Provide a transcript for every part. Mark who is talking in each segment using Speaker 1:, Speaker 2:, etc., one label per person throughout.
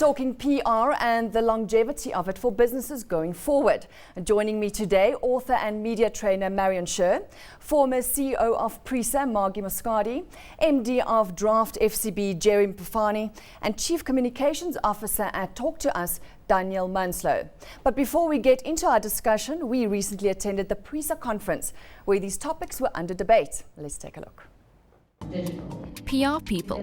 Speaker 1: talking PR and the longevity of it for businesses going forward. Joining me today, author and media trainer Marion Scher, former CEO of Prisa, Margi Moscardi, MD of Draft FCB, Mpufane, and Chief Communications Officer at Talk to Us, Daniel Munslow. But before we get into our discussion, we recently attended the Prisa conference where these topics were under debate. Let's take a look.
Speaker 2: PR people,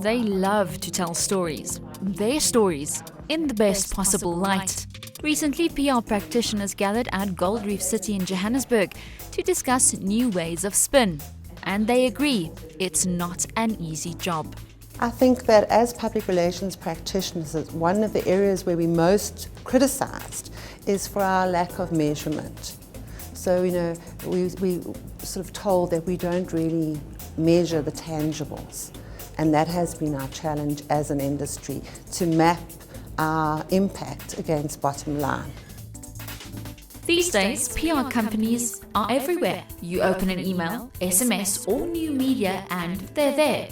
Speaker 2: they love to tell stories, their stories, in the best possible light. Recently, PR practitioners gathered at Gold Reef City in Johannesburg to discuss new ways of spin. And they agree, it's not an easy job.
Speaker 3: I think that as public relations practitioners, one of the areas where we're most criticized is for our lack of measurement. So, we sort of told that we don't really measure the tangibles, and that has been our challenge as an industry, to map our impact against bottom line.
Speaker 2: These days, PR companies are everywhere. You open an email, SMS or new media and they're there.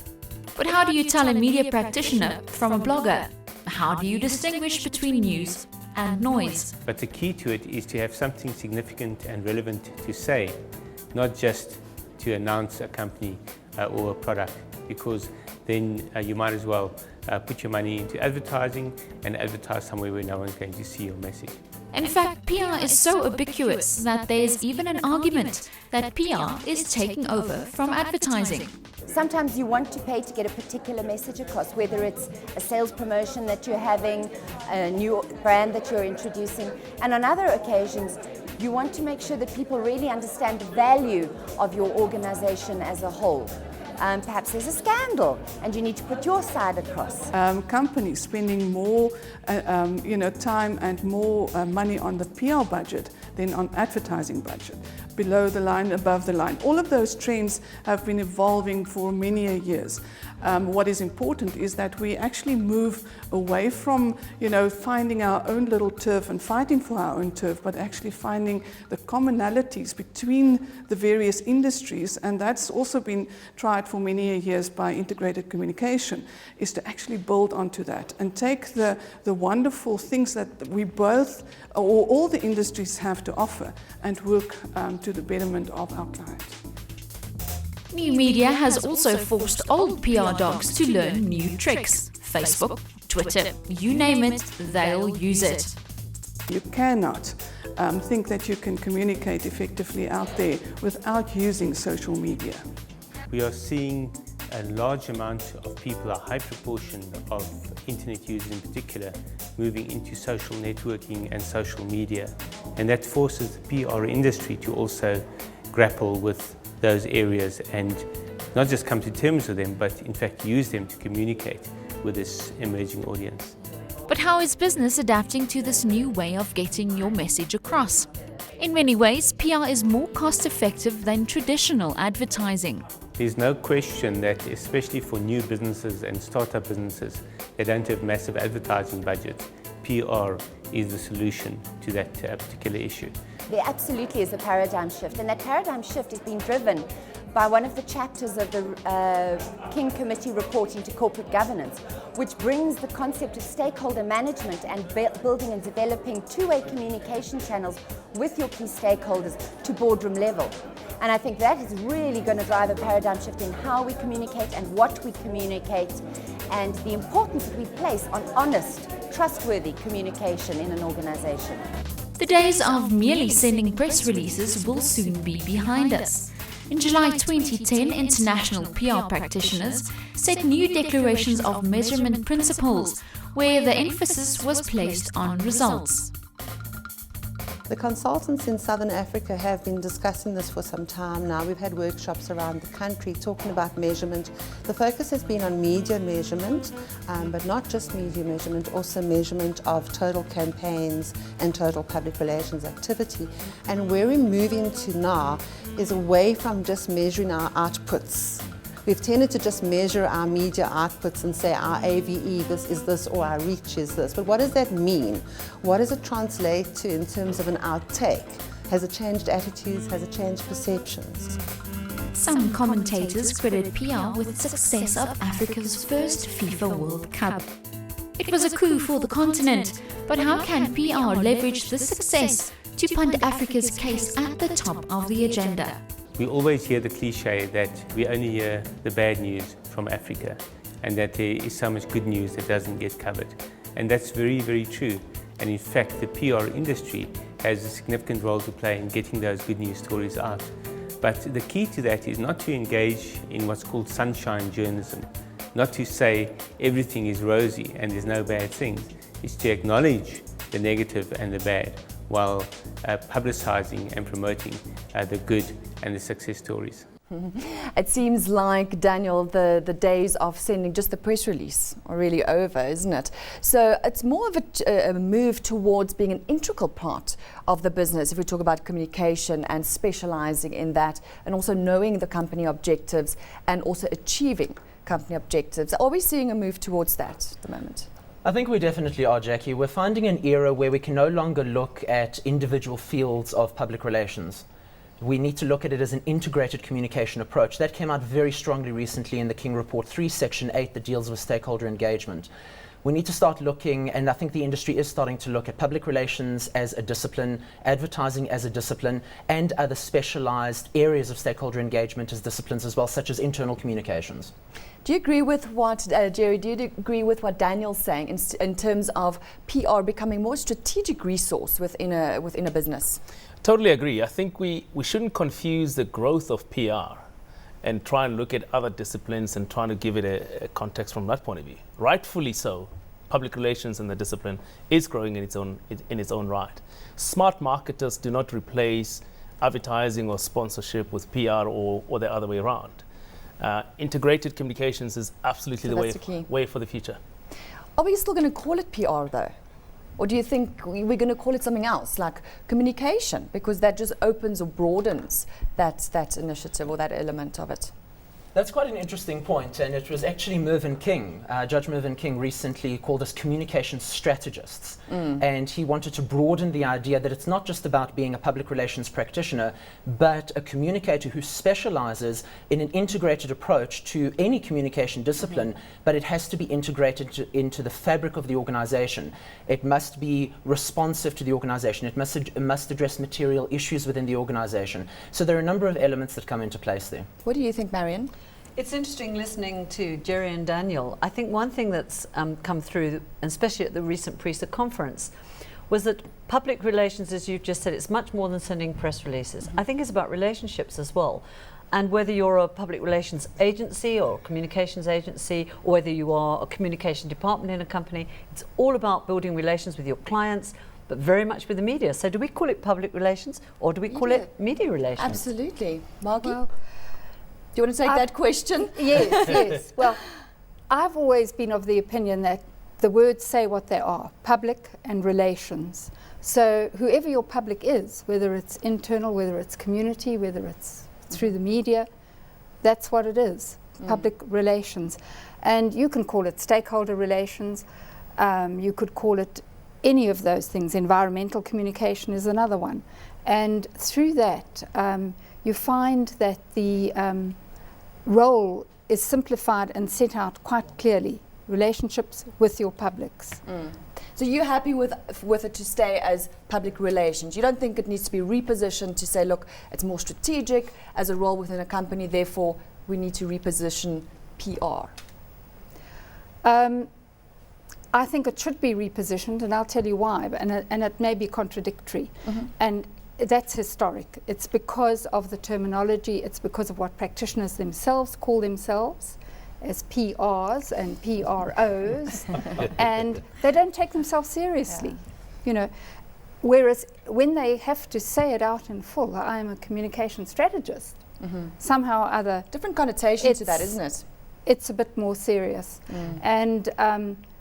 Speaker 2: But how do you tell a media practitioner from a blogger? How do you distinguish between news and noise?
Speaker 4: But the key to it is to have something significant and relevant to say, not just to announce a company or a product, because then you might as well put your money into advertising and advertise somewhere where no one's going to see your message.
Speaker 2: In fact, PR is so ubiquitous that there's even an argument that PR is taking over from advertising.
Speaker 5: Sometimes you want to pay to get a particular message across, whether it's a sales promotion that you're having, a new brand that you're introducing, and on other occasions you want to make sure that people really understand the value of your organization as a whole. Perhaps there's a scandal and you need to put your side across.
Speaker 6: Companies spending more time and more money on the PR budget than on advertising budget. Below the line, above the line. All of those trends have been evolving for many years. What is important is that we actually move away from, finding our own little turf and fighting for our own turf, but actually finding the commonalities between the various industries, and that's also been tried for many years by integrated communication, is to actually build onto that and take the wonderful things that we both, or all the industries have to offer, and work to the betterment of our clients.
Speaker 2: New media has also forced old PR dogs to learn new tricks. Facebook, Twitter, you name it, they'll use it.
Speaker 6: You cannot think that you can communicate effectively out there without using social media.
Speaker 4: We are seeing a large amount of people, a high proportion of internet users in particular, moving into social networking and social media. And that forces the PR industry to also grapple with those areas and not just come to terms with them, but in fact use them to communicate with this emerging audience.
Speaker 2: But how is business adapting to this new way of getting your message across? In many ways, PR is more cost-effective than traditional advertising.
Speaker 4: There's no question that, especially for new businesses and startup businesses that don't have massive advertising budgets, PR is the solution to that particular issue.
Speaker 5: There absolutely is a paradigm shift, and that paradigm shift is being driven by one of the chapters of the King Committee report into corporate governance, which brings the concept of stakeholder management and building and developing two-way communication channels with your key stakeholders to boardroom level. And I think that is really going to drive a paradigm shift in how we communicate and what we communicate, and the importance that we place on honest, trustworthy communication in an organization.
Speaker 2: The days of merely sending press releases will soon be behind us. In July 2010, international PR practitioners set new declarations of measurement principles, where the emphasis was placed on results.
Speaker 3: The consultants in Southern Africa have been discussing this for some time now. We've had workshops around the country talking about measurement. The focus has been on media measurement, but not just media measurement, also measurement of total campaigns and total public relations activity. And where we're moving to now is away from just measuring our outputs. We've tended to just measure our media outputs and say our AVE this is this or our reach is this. But what does that mean? What does it translate to in terms of an outtake? Has it changed attitudes? Has it changed perceptions?
Speaker 2: Some commentators credit PR with the success of Africa's first FIFA World Cup. It was a coup for the continent, but how can PR leverage this success to punt Africa's case at the top of the agenda?
Speaker 4: We always hear the cliche that we only hear the bad news from Africa and that there is so much good news that doesn't get covered. And that's very, very true. And in fact, the PR industry has a significant role to play in getting those good news stories out. But the key to that is not to engage in what's called sunshine journalism, not to say everything is rosy and there's no bad things. It's to acknowledge the negative and the bad while publicizing and promoting the good and the success stories.
Speaker 1: It seems like, Daniel, the days of sending just the press release are really over, isn't it? So it's more of a move towards being an integral part of the business if we talk about communication and specializing in that, and also knowing the company objectives and also achieving company objectives. Are we seeing a move towards that at the moment?
Speaker 7: I think we definitely are, Jackie. We're finding an era where we can no longer look at individual fields of public relations. We need to look at it as an integrated communication approach. That came out very strongly recently in the King Report 3, Section 8, that deals with stakeholder engagement. We need to start looking, and I think the industry is starting to look at public relations as a discipline, advertising as a discipline, and other specialized areas of stakeholder engagement as disciplines as well, such as internal communications.
Speaker 1: Do you agree with what, Jerry, do you agree with what Daniel's saying in terms of PR becoming more strategic resource within a business?
Speaker 8: Totally agree. I think we shouldn't confuse the growth of PR and try and look at other disciplines and trying to give it a context from that point of view. Rightfully so, public relations in the discipline is growing in its own right. Smart marketers do not replace advertising or sponsorship with PR or the other way around. Integrated communications is absolutely the way for the future.
Speaker 1: Are we still going to call it PR though? Or do you think we're going to call it something else, like communication, because that just opens or broadens that initiative or that element of it?
Speaker 7: That's quite an interesting point, and it was actually Mervyn King, Judge Mervyn King recently called us communication strategists, and he wanted to broaden the idea that it's not just about being a public relations practitioner, but a communicator who specializes in an integrated approach to any communication discipline, but it has to be integrated into the fabric of the organization. It must be responsive to the organization. It must address material issues within the organization. So there are a number of elements that come into place there.
Speaker 1: What do you think, Marion?
Speaker 9: It's interesting listening to Jerry and Daniel. I think one thing that's come through, and especially at the recent PRISA conference, was that public relations, as you've just said, it's much more than sending press releases. I think it's about relationships as well. And whether you're a public relations agency or a communications agency, or whether you are a communication department in a company, it's all about building relations with your clients, but very much with the media. So do we call it public relations or do we call it media relations?
Speaker 1: Absolutely. Margi? Well, do you want to take that question?
Speaker 10: Yes, yes. Well, I've always been of the opinion that the words say what they are, public and relations. So whoever your public is, whether it's internal, whether it's community, whether it's through the media, that's what it is, public relations. And you can call it stakeholder relations, you could call it any of those things. Environmental communication is another one. And through that, you find that the role is simplified and set out quite clearly. Relationships with your publics.
Speaker 1: So you're happy with it to stay as public relations? You don't think it needs to be repositioned to say, look, it's more strategic as a role within a company, therefore we need to reposition PR?
Speaker 10: I think it should be repositioned, and I'll tell you why, and it may be contradictory. And that's historic. It's because of the terminology, it's because of what practitioners themselves call themselves as PRs and PROs, and they don't take themselves seriously, you know. Whereas when they have to say it out in full, I am a communication strategist, somehow or other.
Speaker 1: Different connotation to that, isn't it?
Speaker 10: It's a bit more serious. And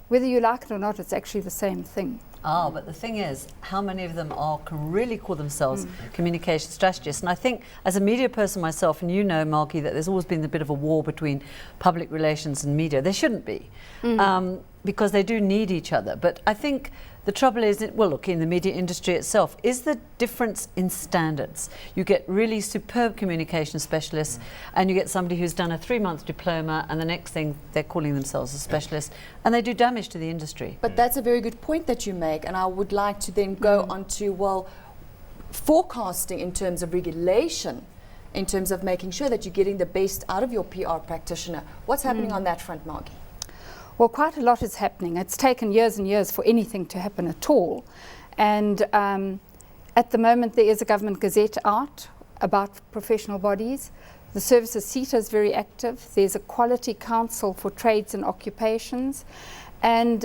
Speaker 10: whether you like it or not, it's actually the same thing.
Speaker 9: But the thing is, how many of them can really call themselves communication strategists? And I think, as a media person myself, and you know, Margi, that there's always been a bit of a war between public relations and media. There shouldn't be. because they do need each other. But I think the trouble is, well, look, in the media industry itself, is the difference in standards. You get really superb communication specialists, and you get somebody who's done a 3-month diploma, and the next thing they're calling themselves a specialist, and they do damage to the industry.
Speaker 1: But that's a very good point that you make, and I would like to then go on to, well, forecasting in terms of regulation, in terms of making sure that you're getting the best out of your PR practitioner. What's happening on that front, Margi?
Speaker 10: Well, quite a lot is happening. It's taken years and years for anything to happen at all. And at the moment, there is a government gazette out about professional bodies. The services CETA is very active. There's a quality council for trades and occupations. And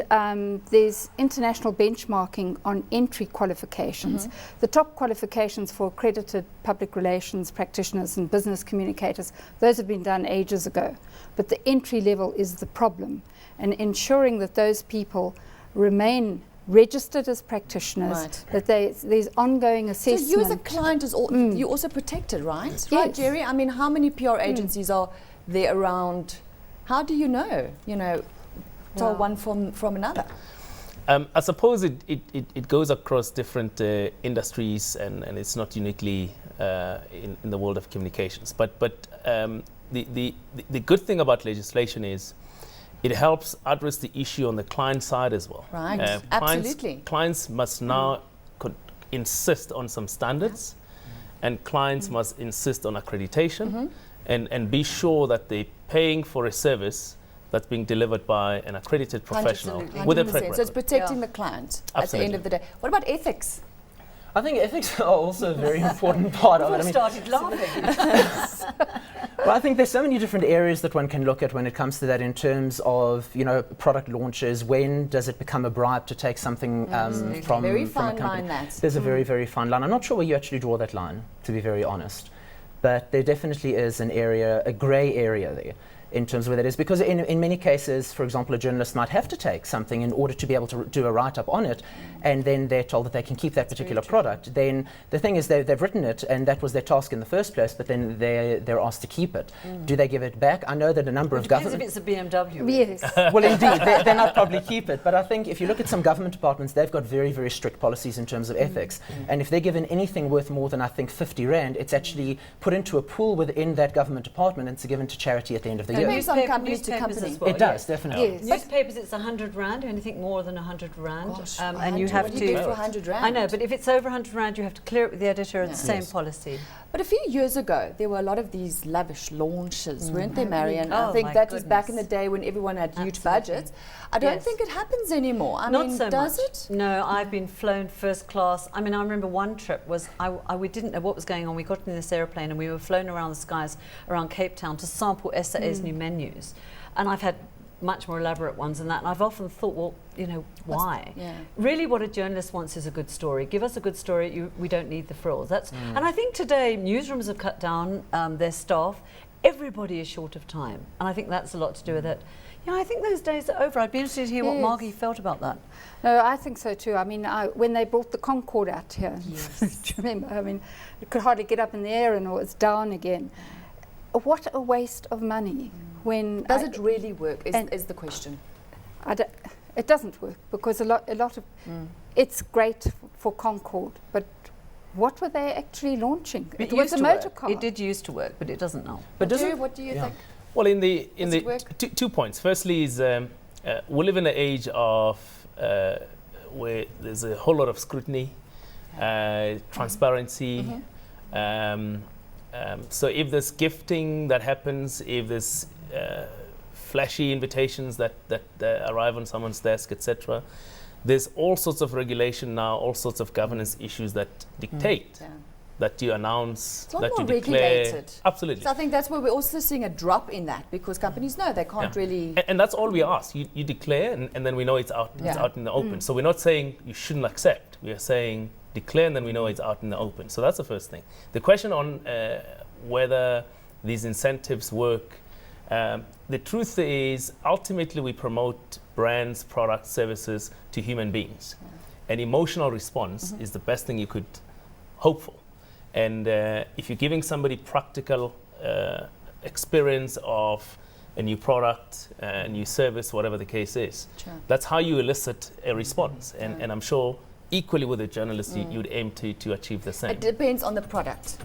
Speaker 10: there's international benchmarking on entry qualifications. The top qualifications for accredited public relations practitioners and business communicators, those have been done ages ago. But the entry level is the problem. And ensuring that those people remain registered as practitioners, that there's ongoing assessment.
Speaker 1: So you as a client, you're also protected, right?
Speaker 10: Yes.
Speaker 1: Right, Jerry? I mean, how many PR agencies are there around? How do you know, tell one from another?
Speaker 8: I suppose it goes across different industries, and it's not uniquely in the world of communications. But the good thing about legislation is it helps address the issue on the client side as well.
Speaker 1: Right, absolutely.
Speaker 8: Clients must now insist on some standards, and clients must insist on accreditation, and be sure that they're paying for a service that's being delivered by an accredited professional
Speaker 1: 100%.
Speaker 8: with a track record.
Speaker 1: So it's protecting the client at the end of the day. What about ethics?
Speaker 7: I think ethics are also a very important part of it. I mean,
Speaker 9: started laughing.
Speaker 7: well, I think there's so many different areas that one can look at when it comes to that in terms of, product launches. When does it become a bribe to take something from
Speaker 1: very
Speaker 7: a
Speaker 1: fine
Speaker 7: company?
Speaker 1: line, that.
Speaker 7: There's a very, very fine line. I'm not sure where you actually draw that line, to be very honest. But there definitely is an area, a grey area there, in terms of where that is. Because in many cases, for example, a journalist might have to take something in order to be able to do a write-up on it, and then they're told that they can keep that particular product. Then the thing is they've written it, and that was their task in the first place, but then they're asked to keep it. Do they give it back? I know that a number of government...
Speaker 9: if it's a BMW.
Speaker 10: Yes.
Speaker 7: Well, indeed, they're not probably keep it. But I think if you look at some government departments, they've got very, very strict policies in terms of ethics. And if they're given anything worth more than, I think, 50 Rand, it's actually put into a pool within that government department, and it's given to charity at the end of the year.
Speaker 1: Maybe some companies to company.
Speaker 7: It does, definitely.
Speaker 10: Yes.
Speaker 9: Newspapers, it's 100 Rand. Anything more than 100 Rand,
Speaker 1: Gosh,
Speaker 9: and you have
Speaker 1: what do you
Speaker 9: to.
Speaker 1: get for 100 Rand?
Speaker 9: I know, but if it's over 100 Rand, you have to clear it with the editor. It's the same policy.
Speaker 1: But a few years ago, there were a lot of these lavish launches, weren't there, Marion? I
Speaker 9: Oh,
Speaker 1: think
Speaker 9: my
Speaker 1: that was back in the
Speaker 9: goodness.
Speaker 1: day when everyone had huge
Speaker 9: Absolutely.
Speaker 1: budgets. I don't
Speaker 9: Yes.
Speaker 1: think it happens anymore. I
Speaker 9: Not
Speaker 1: mean,
Speaker 9: so
Speaker 1: does
Speaker 9: much.
Speaker 1: it?
Speaker 9: No, I've been flown first class. I mean, I remember one trip was we didn't know what was going on. We got in this aeroplane and we were flown around the skies around Cape Town to sample SA's new menus. And I've had much more elaborate ones than that. And I've often thought, well, why?
Speaker 1: Yeah.
Speaker 9: Really what a journalist wants is a good story. Give us a good story. We don't need the frills. And I think today newsrooms have cut down their staff. Everybody is short of time. And I think that's a lot to do with it. I think those days are over. I'd be interested to hear what Margi felt about that.
Speaker 10: No, I think so too. I mean, when they brought the Concorde out here, do you remember? I mean, it could hardly get up in the air and it was down again. What a waste of money. When
Speaker 1: Does it really work is the question.
Speaker 10: It doesn't work because a lot of it's great for Concorde, but what were they actually launching? It was a motor car.
Speaker 9: It did used to work, but it doesn't now.
Speaker 1: But what do you think?
Speaker 8: Well, in the
Speaker 1: Does it work?
Speaker 8: 2 points. Firstly, is we live in an age of where there's a whole lot of scrutiny, transparency. So if there's gifting that happens, if there's flashy invitations that arrive on someone's desk, etc., there's all sorts of regulation now, all sorts of governance issues that dictate that you announce,
Speaker 1: It's a lot
Speaker 8: that
Speaker 1: more
Speaker 8: you declare.
Speaker 1: regulated.
Speaker 8: Absolutely.
Speaker 1: So I think that's where we're also seeing a drop in that because companies know they can't really.
Speaker 8: And that's all we ask. You declare, and then we know it's out. It's out in the open. So we're not saying you shouldn't accept. We are saying declare, and then we know it's out in the open. So that's the first thing. The question on whether these incentives work. The truth is, ultimately, we promote brands, products, services to human beings. An emotional response is the best thing you could hope for. And if you're giving somebody practical experience of a new product, a new service, whatever the case is.
Speaker 1: Sure.
Speaker 8: That's how you elicit a response. And I'm sure equally with a journalist, you'd aim to achieve the same.
Speaker 1: It depends on the product.